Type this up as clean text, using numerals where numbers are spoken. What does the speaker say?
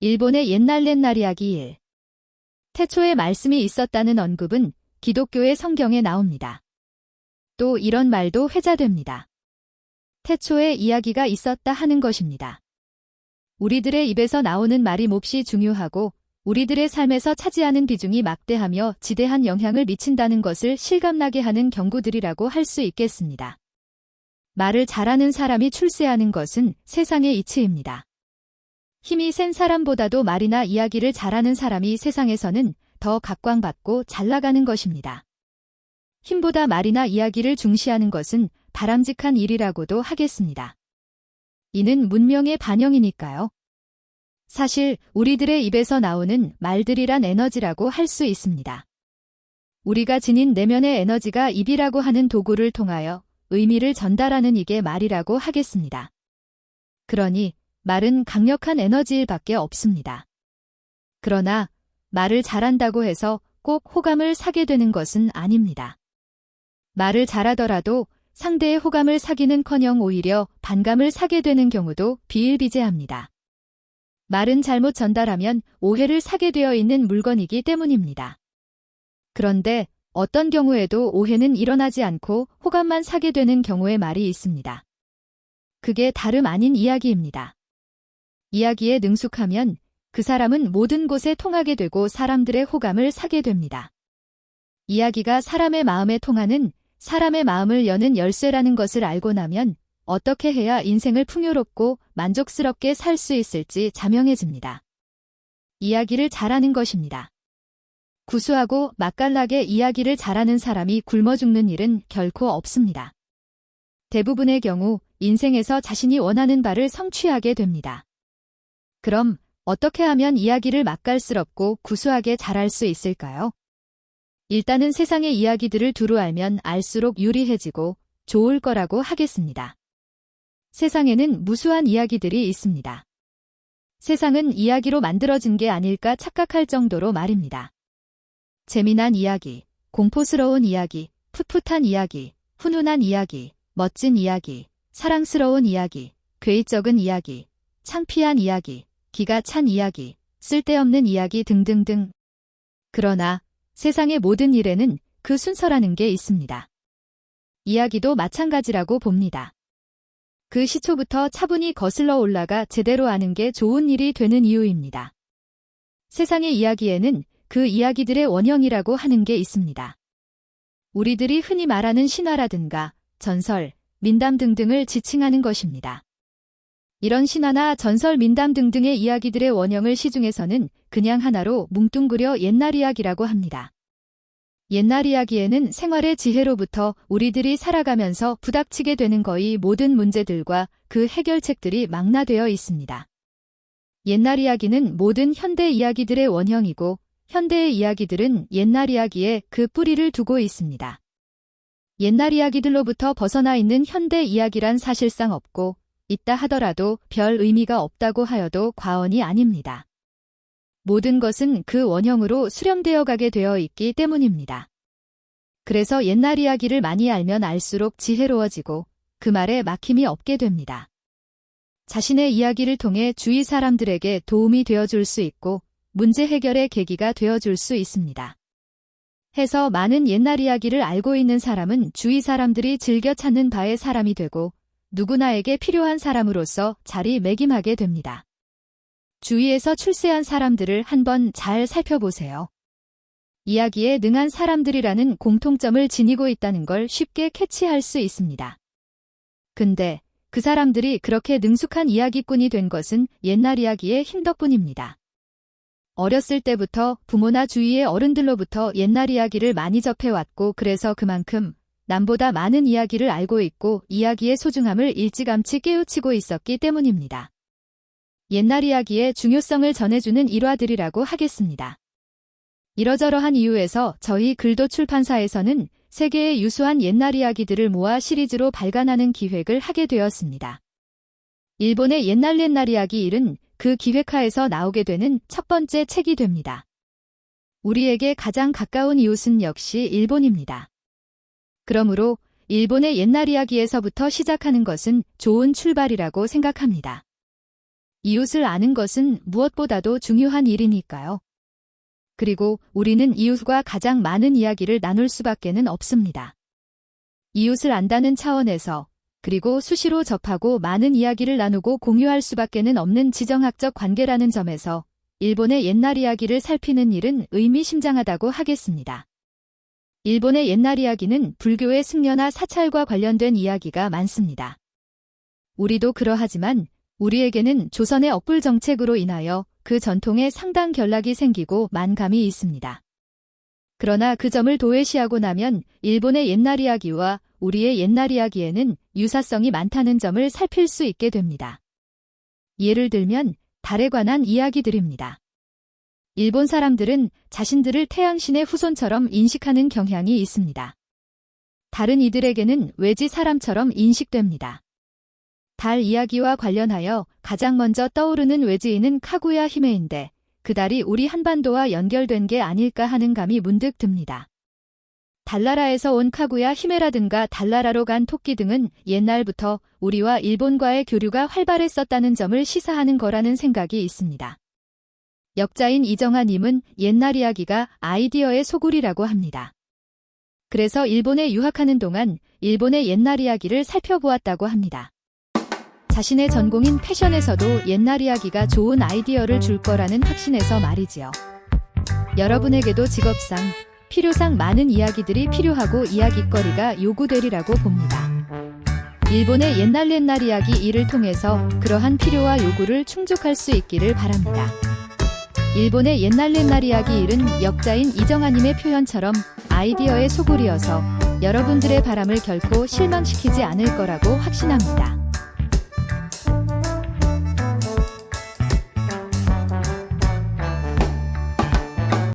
일본의 옛날 이야기 1. 태초에 말씀이 있었다는 언급은 기독교의 성경에 나옵니다. 또 이런 말도 회자됩니다. 태초에 이야기가 있었다 하는 것입니다. 우리들의 입에서 나오는 말이 몹시 중요하고 우리들의 삶에서 차지하는 비중이 막대하며 지대한 영향을 미친다는 것을 실감나게 하는 경고들이라고 할 수 있겠습니다. 말을 잘하는 사람이 출세하는 것은 세상의 이치입니다. 힘이 센 사람보다도 말이나 이야기를 잘하는 사람이 세상에서는 더 각광받고 잘나가는 것입니다. 힘보다 말이나 이야기를 중시하는 것은 바람직한 일이라고도 하겠습니다. 이는 문명의 반영이니까요. 사실 우리들의 입에서 나오는 말들이란 에너지라고 할 수 있습니다. 우리가 지닌 내면의 에너지가 입이라고 하는 도구를 통하여 의미를 전달하는 이게 말이라고 하겠습니다. 그러니 말은 강력한 에너지일 밖에 없습니다. 그러나 말을 잘한다고 해서 꼭 호감을 사게 되는 것은 아닙니다. 말을 잘하더라도 상대의 호감을 사기는커녕 오히려 반감을 사게 되는 경우도 비일비재합니다. 말은 잘못 전달하면 오해를 사게 되어 있는 물건이기 때문입니다. 그런데 어떤 경우에도 오해는 일어나지 않고 호감만 사게 되는 경우의 말이 있습니다. 그게 다름 아닌 이야기입니다. 이야기에 능숙하면 그 사람은 모든 곳에 통하게 되고 사람들의 호감을 사게 됩니다. 이야기가 사람의 마음에 통하는 사람의 마음을 여는 열쇠라는 것을 알고 나면 어떻게 해야 인생을 풍요롭고 만족스럽게 살 수 있을지 자명해집니다. 이야기를 잘하는 것입니다. 구수하고 맛깔나게 이야기를 잘하는 사람이 굶어 죽는 일은 결코 없습니다. 대부분의 경우 인생에서 자신이 원하는 바를 성취하게 됩니다. 그럼 어떻게 하면 이야기를 맛깔스럽고 구수하게 잘할 수 있을까요? 일단은 세상의 이야기들을 두루 알면 알수록 유리해지고 좋을 거라고 하겠습니다. 세상에는 무수한 이야기들이 있습니다. 세상은 이야기로 만들어진 게 아닐까 착각할 정도로 말입니다. 재미난 이야기, 공포스러운 이야기, 풋풋한 이야기, 훈훈한 이야기, 멋진 이야기, 사랑스러운 이야기, 괴이적은 이야기, 창피한 이야기, 기가 찬 이야기, 쓸데없는 이야기 등등등. 그러나 세상의 모든 일에는 그 순서라는 게 있습니다. 이야기도 마찬가지라고 봅니다. 그 시초부터 차분히 거슬러 올라가 제대로 아는 게 좋은 일이 되는 이유입니다. 세상의 이야기에는 그 이야기들의 원형이라고 하는 게 있습니다. 우리들이 흔히 말하는 신화라든가 전설, 민담 등등을 지칭하는 것입니다. 이런 신화나 전설, 민담 등등의 이야기들의 원형을 시중에서는 그냥 하나로 뭉뚱그려 옛날 이야기라고 합니다. 옛날 이야기에는 생활의 지혜로부터 우리들이 살아가면서 부닥치게 되는 거의 모든 문제들과 그 해결책들이 망라되어 있습니다. 옛날 이야기는 모든 현대 이야기들의 원형이고 현대의 이야기들은 옛날 이야기에 그 뿌리를 두고 있습니다. 옛날 이야기들로부터 벗어나 있는 현대 이야기란 사실상 없고 있다 하더라도 별 의미가 없다고 하여도 과언이 아닙니다. 모든 것은 그 원형으로 수렴되어 가게 되어 있기 때문입니다. 그래서 옛날 이야기를 많이 알면 알수록 지혜로워지고 그 말에 막힘이 없게 됩니다. 자신의 이야기를 통해 주위 사람들에게 도움이 되어줄 수 있고 문제 해결의 계기가 되어줄 수 있습니다. 해서 많은 옛날 이야기를 알고 있는 사람은 주위 사람들이 즐겨 찾는 바의 사람이 되고 누구나에게 필요한 사람으로서 자리매김하게 됩니다. 주위에서 출세한 사람들을 한번 잘 살펴보세요. 이야기에 능한 사람들이라는 공통점을 지니고 있다는 걸 쉽게 캐치할 수 있습니다. 근데 그 사람들이 그렇게 능숙한 이야기꾼이 된 것은 옛날 이야기의 힘 덕분입니다. 어렸을 때부터 부모나 주위의 어른들로부터 옛날 이야기를 많이 접해왔고 그래서 그만큼 남보다 많은 이야기를 알고 있고 이야기의 소중함을 일찌감치 깨우치고 있었기 때문입니다. 옛날 이야기의 중요성을 전해주는 일화들이라고 하겠습니다. 이러저러한 이유에서 저희 글도 출판사에서는 세계의 유수한 옛날 이야기들을 모아 시리즈로 발간하는 기획을 하게 되었습니다. 일본의 옛날 이야기 1은 그 기획하에서 나오게 되는 첫 번째 책이 됩니다. 우리에게 가장 가까운 이웃은 역시 일본입니다. 그러므로 일본의 옛날 이야기에서부터 시작하는 것은 좋은 출발이라고 생각합니다. 이웃을 아는 것은 무엇보다도 중요한 일이니까요. 그리고 우리는 이웃과 가장 많은 이야기를 나눌 수밖에는 없습니다. 이웃을 안다는 차원에서 그리고 수시로 접하고 많은 이야기를 나누고 공유할 수밖에는 없는 지정학적 관계라는 점에서 일본의 옛날 이야기를 살피는 일은 의미심장하다고 하겠습니다. 일본의 옛날 이야기는 불교의 승려나 사찰과 관련된 이야기가 많습니다. 우리도 그러하지만 우리에게는 조선의 억불 정책으로 인하여 그 전통에 상당 결락이 생기고 만감이 있습니다. 그러나 그 점을 도외시하고 나면 일본의 옛날 이야기와 우리의 옛날 이야기에는 유사성이 많다는 점을 살필 수 있게 됩니다. 예를 들면 달에 관한 이야기들입니다. 일본 사람들은 자신들을 태양신의 후손처럼 인식하는 경향이 있습니다. 달은 이들에게는 외지 사람처럼 인식됩니다. 달 이야기와 관련하여 가장 먼저 떠오르는 외지인은 카구야 히메인데 그 달이 우리 한반도와 연결된 게 아닐까 하는 감이 문득 듭니다. 달나라에서 온 카구야 히메라든가 달나라로 간 토끼 등은 옛날부터 우리와 일본과의 교류가 활발했었다는 점을 시사하는 거라는 생각이 있습니다. 역자인 이정아님은 옛날 이야기가 아이디어의 소굴이라고 합니다. 그래서 일본에 유학하는 동안 일본의 옛날 이야기를 살펴보았다고 합니다. 자신의 전공인 패션에서도 옛날 이야기가 좋은 아이디어를 줄 거라는 확신에서 말이지요. 여러분에게도 직업상, 필요상 많은 이야기들이 필요하고 이야깃거리가 요구되리라고 봅니다. 일본의 옛날 이야기 일을 통해서 그러한 필요와 요구를 충족할 수 있기를 바랍니다. 일본의 옛날 이야기 일은 역자인 이정아님의 표현처럼 아이디어의 소굴이어서 여러분들의 바람을 결코 실망시키지 않을 거라고 확신합니다.